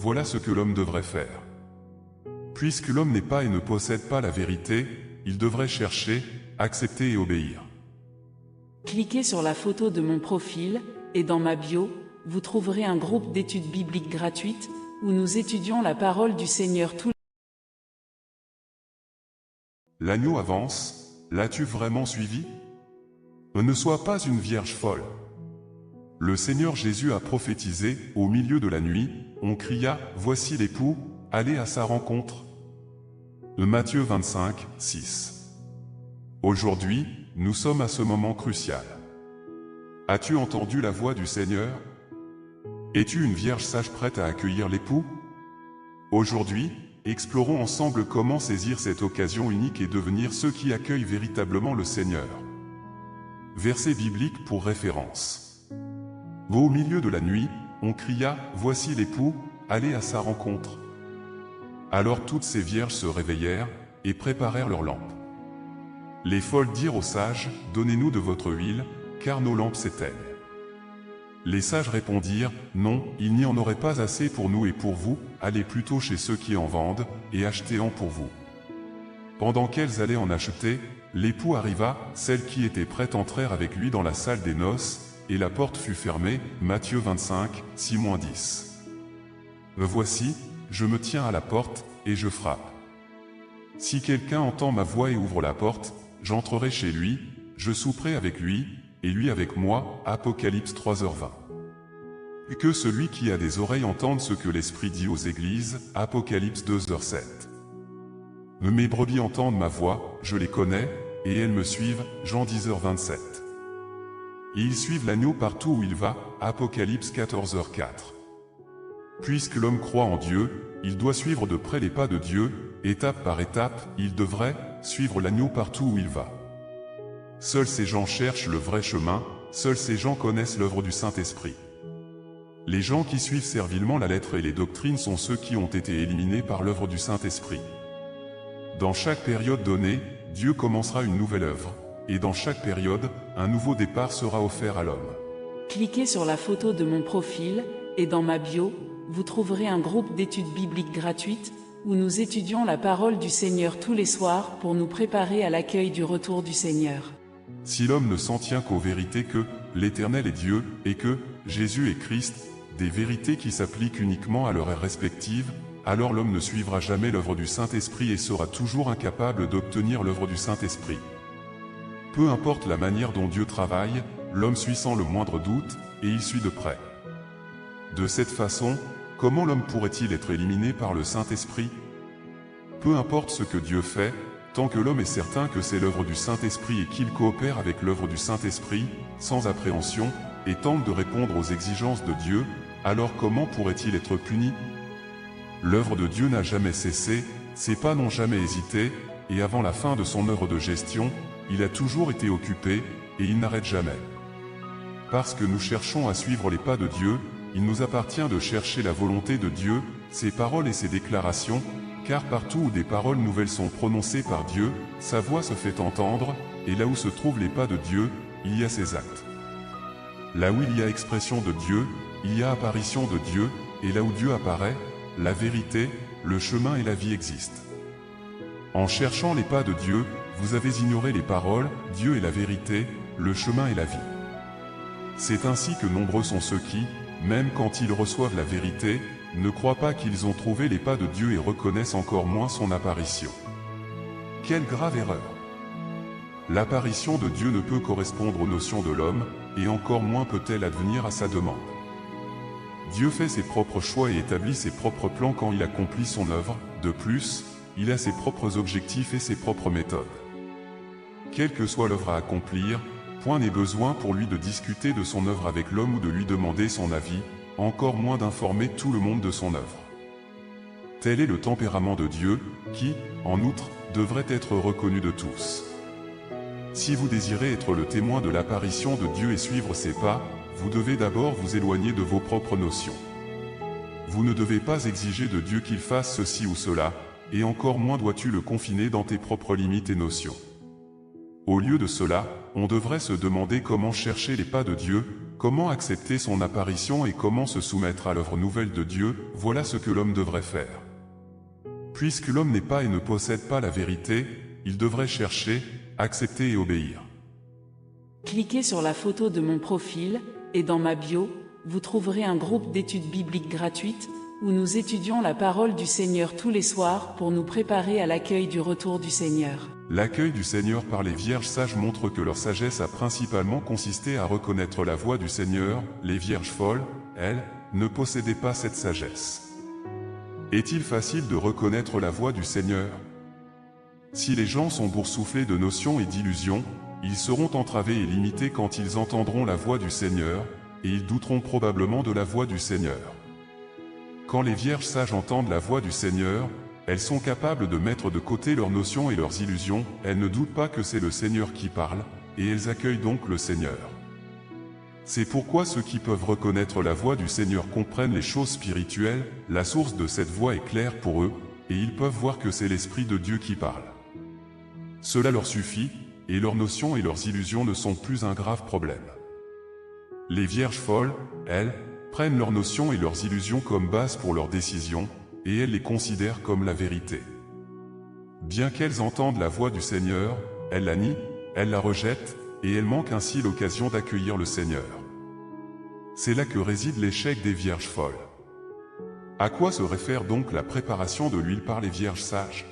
voilà ce que l'homme devrait faire. Puisque l'homme n'est pas et ne possède pas la vérité, il devrait chercher, accepter et obéir. Cliquez sur la photo de mon profil, et dans ma bio, vous trouverez un groupe d'études bibliques gratuites, où nous étudions la parole du Seigneur tous les jours. L'agneau avance, l'as-tu vraiment suivi? Ne sois pas une vierge folle. Le Seigneur Jésus a prophétisé, au milieu de la nuit, on cria, voici l'époux, allez à sa rencontre. Matthieu 25, 6. Aujourd'hui, nous sommes à ce moment crucial. As-tu entendu la voix du Seigneur? Es-tu une vierge sage prête à accueillir l'époux? Aujourd'hui, explorons ensemble comment saisir cette occasion unique et devenir ceux qui accueillent véritablement le Seigneur. Verset biblique pour référence. Au milieu de la nuit, on cria, voici l'époux, allez à sa rencontre. Alors toutes ces vierges se réveillèrent, et préparèrent leurs lampes. Les folles dirent aux sages, donnez-nous de votre huile, car nos lampes s'éteignent. Les sages répondirent, non, il n'y en aurait pas assez pour nous et pour vous, allez plutôt chez ceux qui en vendent, et achetez-en pour vous. Pendant qu'elles allaient en acheter, l'époux arriva, celles qui étaient prêtes entrèrent avec lui dans la salle des noces, et la porte fut fermée, Matthieu 25, 6-10. Voici, je me tiens à la porte, et je frappe. Si quelqu'un entend ma voix et ouvre la porte, j'entrerai chez lui, je souperai avec lui, et lui avec moi, Apocalypse 3h20. Que celui qui a des oreilles entende ce que l'Esprit dit aux églises, Apocalypse 2h7. Mes brebis entendent ma voix, je les connais, et elles me suivent, Jean 10h27. Et ils suivent l'agneau partout où il va, Apocalypse 14h4. Puisque l'homme croit en Dieu, il doit suivre de près les pas de Dieu, étape par étape, il devrait suivre l'agneau partout où il va. Seuls ces gens cherchent le vrai chemin, seuls ces gens connaissent l'œuvre du Saint-Esprit. Les gens qui suivent servilement la lettre et les doctrines sont ceux qui ont été éliminés par l'œuvre du Saint-Esprit. Dans chaque période donnée, Dieu commencera une nouvelle œuvre, et dans chaque période, un nouveau départ sera offert à l'homme. Cliquez sur la photo de mon profil, et dans ma bio, vous trouverez un groupe d'études bibliques gratuites, où nous étudions la parole du Seigneur tous les soirs pour nous préparer à l'accueil du retour du Seigneur. Si l'homme ne s'en tient qu'aux vérités que l'Éternel est Dieu, et que Jésus est Christ, des vérités qui s'appliquent uniquement à leur ère respective, alors l'homme ne suivra jamais l'œuvre du Saint-Esprit et sera toujours incapable d'obtenir l'œuvre du Saint-Esprit. Peu importe la manière dont Dieu travaille, l'homme suit sans le moindre doute, et il suit de près. De cette façon, comment l'homme pourrait-il être éliminé par le Saint-Esprit? Peu importe ce que Dieu fait, tant que l'homme est certain que c'est l'œuvre du Saint-Esprit et qu'il coopère avec l'œuvre du Saint-Esprit, sans appréhension, et tente de répondre aux exigences de Dieu, alors comment pourrait-il être puni? L'œuvre de Dieu n'a jamais cessé, ses pas n'ont jamais hésité, et avant la fin de son œuvre de gestion, il a toujours été occupé, et il n'arrête jamais. Parce que nous cherchons à suivre les pas de Dieu, il nous appartient de chercher la volonté de Dieu, ses paroles et ses déclarations, car partout où des paroles nouvelles sont prononcées par Dieu, sa voix se fait entendre, et là où se trouvent les pas de Dieu, il y a ses actes. Là où il y a expression de Dieu, il y a apparition de Dieu, et là où Dieu apparaît, la vérité, le chemin et la vie existent. En cherchant les pas de Dieu, vous avez ignoré les paroles, Dieu est la vérité, le chemin et la vie. C'est ainsi que nombreux sont ceux qui, même quand ils reçoivent la vérité, ne croient pas qu'ils ont trouvé les pas de Dieu et reconnaissent encore moins son apparition. Quelle grave erreur! L'apparition de Dieu ne peut correspondre aux notions de l'homme, et encore moins peut-elle advenir à sa demande. Dieu fait ses propres choix et établit ses propres plans quand il accomplit son œuvre, de plus, il a ses propres objectifs et ses propres méthodes. Quelle que soit l'œuvre à accomplir, point n'est besoin pour lui de discuter de son œuvre avec l'homme ou de lui demander son avis, encore moins d'informer tout le monde de son œuvre. Tel est le tempérament de Dieu, qui, en outre, devrait être reconnu de tous. Si vous désirez être le témoin de l'apparition de Dieu et suivre ses pas, vous devez d'abord vous éloigner de vos propres notions. Vous ne devez pas exiger de Dieu qu'il fasse ceci ou cela, et encore moins dois-tu le confiner dans tes propres limites et notions. Au lieu de cela, on devrait se demander comment chercher les pas de Dieu, comment accepter son apparition et comment se soumettre à l'œuvre nouvelle de Dieu, voilà ce que l'homme devrait faire. Puisque l'homme n'est pas et ne possède pas la vérité, il devrait chercher, accepter et obéir. Cliquez sur la photo de mon profil, et dans ma bio, vous trouverez un groupe d'études bibliques gratuites, où nous étudions la parole du Seigneur tous les soirs pour nous préparer à l'accueil du retour du Seigneur. L'accueil du Seigneur par les vierges sages montre que leur sagesse a principalement consisté à reconnaître la voix du Seigneur. Les vierges folles, elles, ne possédaient pas cette sagesse. Est-il facile de reconnaître la voix du Seigneur? Si les gens sont boursouflés de notions et d'illusions, ils seront entravés et limités quand ils entendront la voix du Seigneur, et ils douteront probablement de la voix du Seigneur. Quand les vierges sages entendent la voix du Seigneur, elles sont capables de mettre de côté leurs notions et leurs illusions, elles ne doutent pas que c'est le Seigneur qui parle, et elles accueillent donc le Seigneur. C'est pourquoi ceux qui peuvent reconnaître la voix du Seigneur comprennent les choses spirituelles, la source de cette voix est claire pour eux, et ils peuvent voir que c'est l'Esprit de Dieu qui parle. Cela leur suffit, et leurs notions et leurs illusions ne sont plus un grave problème. Les vierges folles, elles, prennent leurs notions et leurs illusions comme base pour leurs décisions, et elles les considèrent comme la vérité. Bien qu'elles entendent la voix du Seigneur, elles la nient, elles la rejettent, et elles manquent ainsi l'occasion d'accueillir le Seigneur. C'est là que réside l'échec des vierges folles. À quoi se réfère donc la préparation de l'huile par les vierges sages?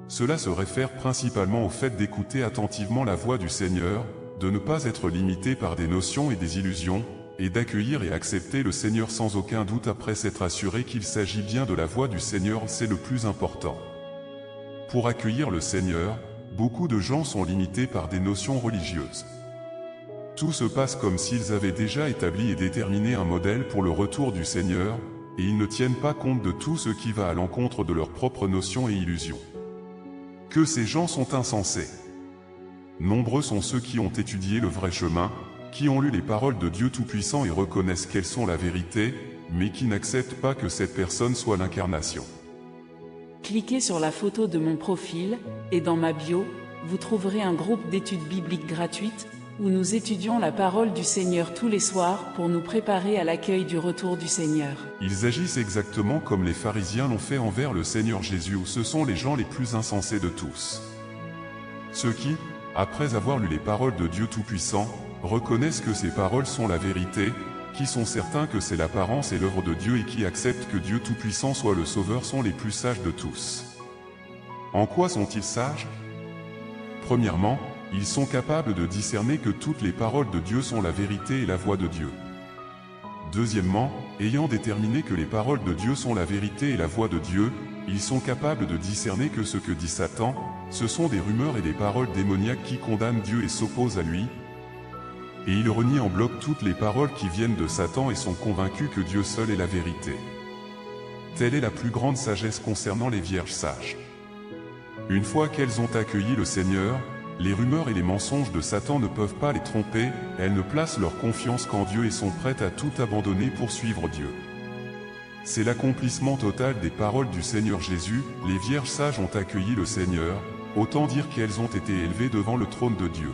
Cela se réfère principalement au fait d'écouter attentivement la voix du Seigneur, de ne pas être limité par des notions et des illusions, et d'accueillir et accepter le Seigneur sans aucun doute après s'être assuré qu'il s'agit bien de la voix du Seigneur, c'est le plus important. Pour accueillir le Seigneur, beaucoup de gens sont limités par des notions religieuses. Tout se passe comme s'ils avaient déjà établi et déterminé un modèle pour le retour du Seigneur, et ils ne tiennent pas compte de tout ce qui va à l'encontre de leurs propres notions et illusions. Que ces gens sont insensés. Nombreux sont ceux qui ont étudié le vrai chemin, qui ont lu les paroles de Dieu Tout-Puissant et reconnaissent qu'elles sont la vérité, mais qui n'acceptent pas que cette personne soit l'incarnation. Cliquez sur la photo de mon profil, et dans ma bio, vous trouverez un groupe d'études bibliques gratuites, où nous étudions la parole du Seigneur tous les soirs pour nous préparer à l'accueil du retour du Seigneur. Ils agissent exactement comme les pharisiens l'ont fait envers le Seigneur Jésus, où ce sont les gens les plus insensés de tous. Ceux qui, après avoir lu les paroles de Dieu Tout-Puissant, reconnaissent que ces paroles sont la vérité, qui sont certains que c'est l'apparence et l'œuvre de Dieu et qui acceptent que Dieu Tout-Puissant soit le Sauveur sont les plus sages de tous. En quoi sont-ils sages? Premièrement, ils sont capables de discerner que toutes les paroles de Dieu sont la vérité et la voix de Dieu. Deuxièmement, ayant déterminé que les paroles de Dieu sont la vérité et la voix de Dieu, ils sont capables de discerner que ce que dit Satan, ce sont des rumeurs et des paroles démoniaques qui condamnent Dieu et s'opposent à lui. Et ils renient en bloc toutes les paroles qui viennent de Satan et sont convaincus que Dieu seul est la vérité. Telle est la plus grande sagesse concernant les vierges sages. Une fois qu'elles ont accueilli le Seigneur, les rumeurs et les mensonges de Satan ne peuvent pas les tromper, elles ne placent leur confiance qu'en Dieu et sont prêtes à tout abandonner pour suivre Dieu. C'est l'accomplissement total des paroles du Seigneur Jésus, les vierges sages ont accueilli le Seigneur, autant dire qu'elles ont été élevées devant le trône de Dieu.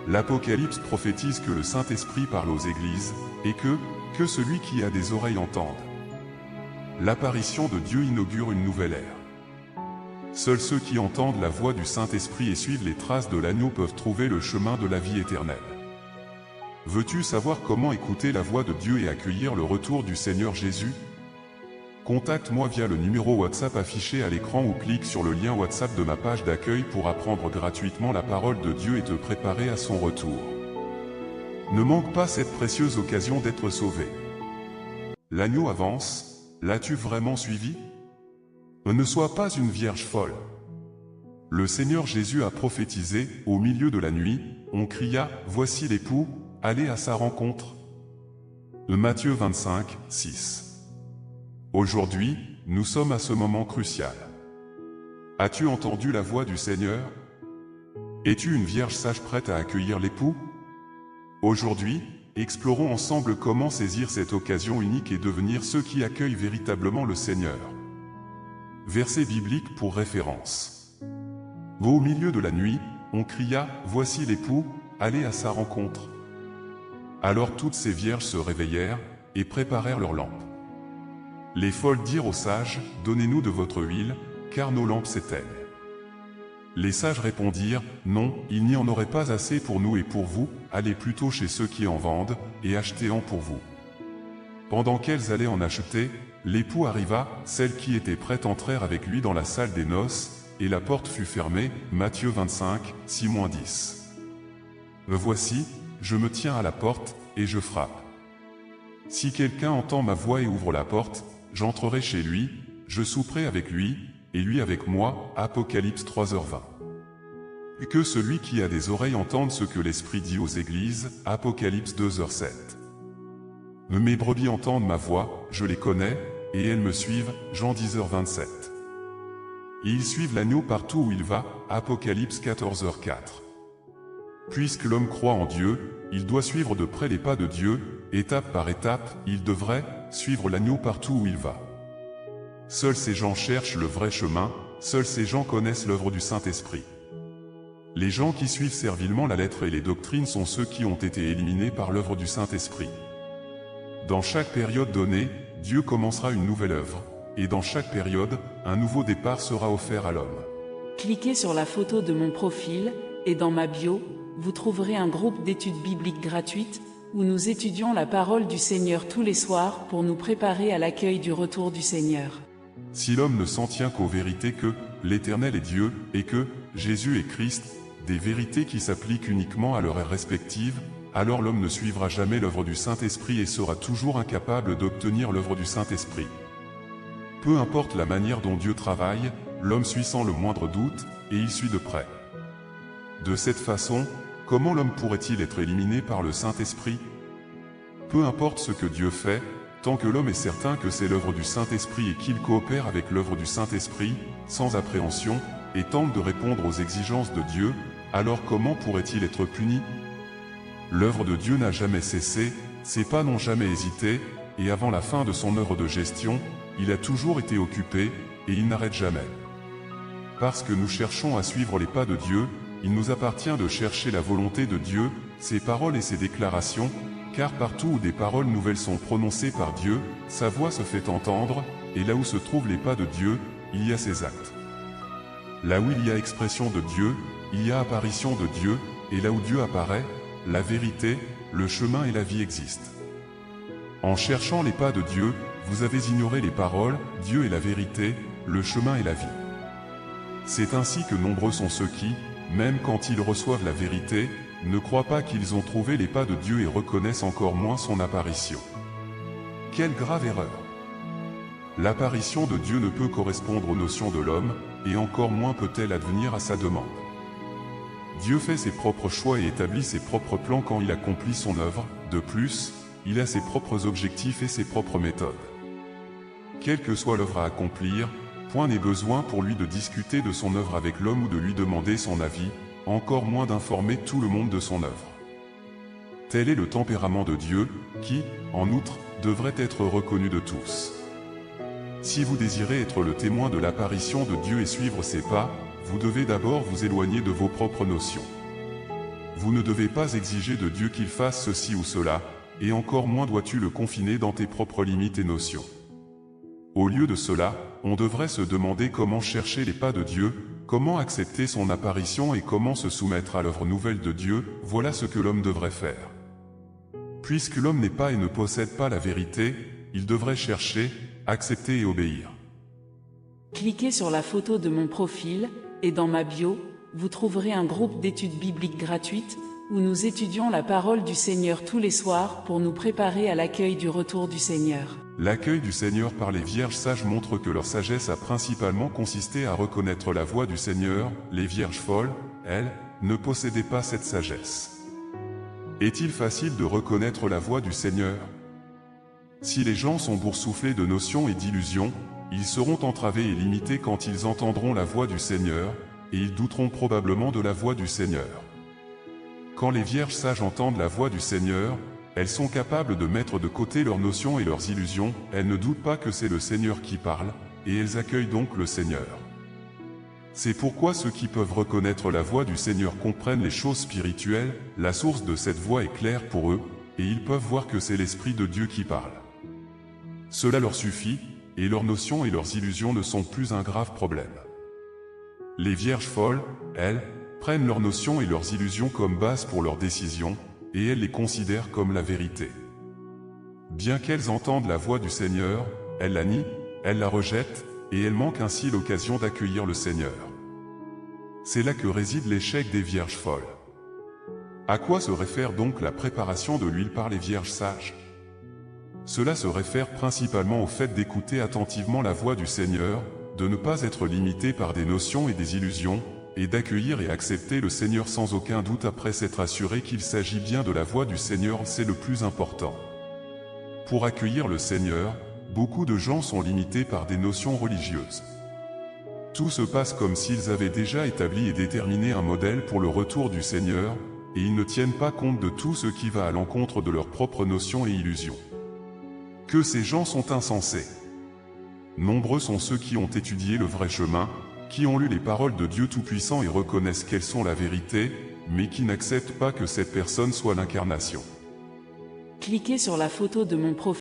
L'Apocalypse prophétise que le Saint-Esprit parle aux églises, et que celui qui a des oreilles entende. L'apparition de Dieu inaugure une nouvelle ère. Seuls ceux qui entendent la voix du Saint-Esprit et suivent les traces de l'agneau peuvent trouver le chemin de la vie éternelle. Veux-tu savoir comment écouter la voix de Dieu et accueillir le retour du Seigneur Jésus? Contacte-moi via le numéro WhatsApp affiché à l'écran ou clique sur le lien WhatsApp de ma page d'accueil pour apprendre gratuitement la parole de Dieu et te préparer à son retour. Ne manque pas cette précieuse occasion d'être sauvé. L'agneau avance, l'as-tu vraiment suivi? Ne sois pas une vierge folle. Le Seigneur Jésus a prophétisé, au milieu de la nuit, on cria, voici l'époux, allez à sa rencontre. Matthieu 25, 6. Aujourd'hui, nous sommes à ce moment crucial. As-tu entendu la voix du Seigneur? Es-tu une vierge sage prête à accueillir l'époux? Aujourd'hui, explorons ensemble comment saisir cette occasion unique et devenir ceux qui accueillent véritablement le Seigneur. Verset biblique pour référence. Au milieu de la nuit, on cria, voici l'époux, allez à sa rencontre. Alors toutes ces vierges se réveillèrent, et préparèrent leurs lampes. Les folles dirent aux sages, donnez-nous de votre huile, car nos lampes s'éteignent. Les sages répondirent, non, il n'y en aurait pas assez pour nous et pour vous, allez plutôt chez ceux qui en vendent, et achetez-en pour vous. Pendant qu'elles allaient en acheter, l'époux arriva, celles qui étaient prêtes entrèrent avec lui dans la salle des noces, et la porte fut fermée. Matthieu 25, 6-10. Me voici, je me tiens à la porte, et je frappe. Si quelqu'un entend ma voix et ouvre la porte, j'entrerai chez lui, je souperai avec lui, et lui avec moi. Apocalypse 3h20. Que celui qui a des oreilles entende ce que l'Esprit dit aux églises. Apocalypse 2h7. Mes brebis entendent ma voix, je les connais, et elles me suivent. Jean 10h27. Et ils suivent l'agneau partout où il va. Apocalypse 14h4. Puisque l'homme croit en Dieu, il doit suivre de près les pas de Dieu, étape par étape, il devrait suivre l'agneau partout où il va. Seuls ces gens cherchent le vrai chemin, seuls ces gens connaissent l'œuvre du Saint-Esprit. Les gens qui suivent servilement la lettre et les doctrines sont ceux qui ont été éliminés par l'œuvre du Saint-Esprit. Dans chaque période donnée, Dieu commencera une nouvelle œuvre, et dans chaque période, un nouveau départ sera offert à l'homme. Cliquez sur la photo de mon profil, et dans ma bio, vous trouverez un groupe d'études bibliques gratuites, où nous étudions la parole du Seigneur tous les soirs pour nous préparer à l'accueil du retour du Seigneur. Si l'homme ne s'en tient qu'aux vérités que l'Éternel est Dieu, et que Jésus est Christ, des vérités qui s'appliquent uniquement à leur ère respective, alors l'homme ne suivra jamais l'œuvre du Saint-Esprit et sera toujours incapable d'obtenir l'œuvre du Saint-Esprit. Peu importe la manière dont Dieu travaille, l'homme suit sans le moindre doute, et il suit de près. De cette façon, comment l'homme pourrait-il être éliminé par le Saint-Esprit? Peu importe ce que Dieu fait, tant que l'homme est certain que c'est l'œuvre du Saint-Esprit et qu'il coopère avec l'œuvre du Saint-Esprit, sans appréhension, et tente de répondre aux exigences de Dieu, alors comment pourrait-il être puni? L'œuvre de Dieu n'a jamais cessé, ses pas n'ont jamais hésité, et avant la fin de son œuvre de gestion, il a toujours été occupé, et il n'arrête jamais. Parce que nous cherchons à suivre les pas de Dieu, il nous appartient de chercher la volonté de Dieu, ses paroles et ses déclarations, car partout où des paroles nouvelles sont prononcées par Dieu, sa voix se fait entendre, et là où se trouvent les pas de Dieu, il y a ses actes. Là où il y a expression de Dieu, il y a apparition de Dieu, et là où Dieu apparaît, la vérité, le chemin et la vie existent. En cherchant les pas de Dieu, vous avez ignoré les paroles, Dieu est la vérité, le chemin et la vie. C'est ainsi que nombreux sont ceux qui, même quand ils reçoivent la vérité, ne croient pas qu'ils ont trouvé les pas de Dieu et reconnaissent encore moins son apparition. Quelle grave erreur! L'apparition de Dieu ne peut correspondre aux notions de l'homme, et encore moins peut-elle advenir à sa demande. Dieu fait ses propres choix et établit ses propres plans quand il accomplit son œuvre. De plus, il a ses propres objectifs et ses propres méthodes. Quelle que soit l'œuvre à accomplir, point n'est besoin pour lui de discuter de son œuvre avec l'homme ou de lui demander son avis, encore moins d'informer tout le monde de son œuvre. Tel est le tempérament de Dieu, qui, en outre, devrait être reconnu de tous. Si vous désirez être le témoin de l'apparition de Dieu et suivre ses pas, vous devez d'abord vous éloigner de vos propres notions. Vous ne devez pas exiger de Dieu qu'il fasse ceci ou cela, et encore moins dois-tu le confiner dans tes propres limites et notions. Au lieu de cela, on devrait se demander comment chercher les pas de Dieu, comment accepter son apparition et comment se soumettre à l'œuvre nouvelle de Dieu. Voilà ce que l'homme devrait faire. Puisque l'homme n'est pas et ne possède pas la vérité, il devrait chercher, accepter et obéir. Cliquez sur la photo de mon profil, et dans ma bio, vous trouverez un groupe d'études bibliques gratuites, où nous étudions la parole du Seigneur tous les soirs pour nous préparer à l'accueil du retour du Seigneur. L'accueil du Seigneur par les vierges sages montre que leur sagesse a principalement consisté à reconnaître la voix du Seigneur. Les vierges folles, elles, ne possédaient pas cette sagesse. Est-il facile de reconnaître la voix du Seigneur? Si les gens sont boursouflés de notions et d'illusions, ils seront entravés et limités quand ils entendront la voix du Seigneur, et ils douteront probablement de la voix du Seigneur. Quand les vierges sages entendent la voix du Seigneur, elles sont capables de mettre de côté leurs notions et leurs illusions, elles ne doutent pas que c'est le Seigneur qui parle, et elles accueillent donc le Seigneur. C'est pourquoi ceux qui peuvent reconnaître la voix du Seigneur comprennent les choses spirituelles, la source de cette voix est claire pour eux, et ils peuvent voir que c'est l'Esprit de Dieu qui parle. Cela leur suffit, et leurs notions et leurs illusions ne sont plus un grave problème. Les vierges folles, elles, prennent leurs notions et leurs illusions comme base pour leurs décisions, et elles les considèrent comme la vérité. Bien qu'elles entendent la voix du Seigneur, elles la nient, elles la rejettent, et elles manquent ainsi l'occasion d'accueillir le Seigneur. C'est là que réside l'échec des vierges folles. À quoi se réfère donc la préparation de l'huile par les vierges sages? Cela se réfère principalement au fait d'écouter attentivement la voix du Seigneur, de ne pas être limité par des notions et des illusions, et d'accueillir et accepter le Seigneur sans aucun doute après s'être assuré qu'il s'agit bien de la voix du Seigneur, c'est le plus important. Pour accueillir le Seigneur, beaucoup de gens sont limités par des notions religieuses. Tout se passe comme s'ils avaient déjà établi et déterminé un modèle pour le retour du Seigneur, et ils ne tiennent pas compte de tout ce qui va à l'encontre de leurs propres notions et illusions. Que ces gens sont insensés. Nombreux sont ceux qui ont étudié le vrai chemin, qui ont lu les paroles de Dieu Tout-Puissant et reconnaissent qu'elles sont la vérité, mais qui n'acceptent pas que cette personne soit l'incarnation. Cliquez sur la photo de mon profil.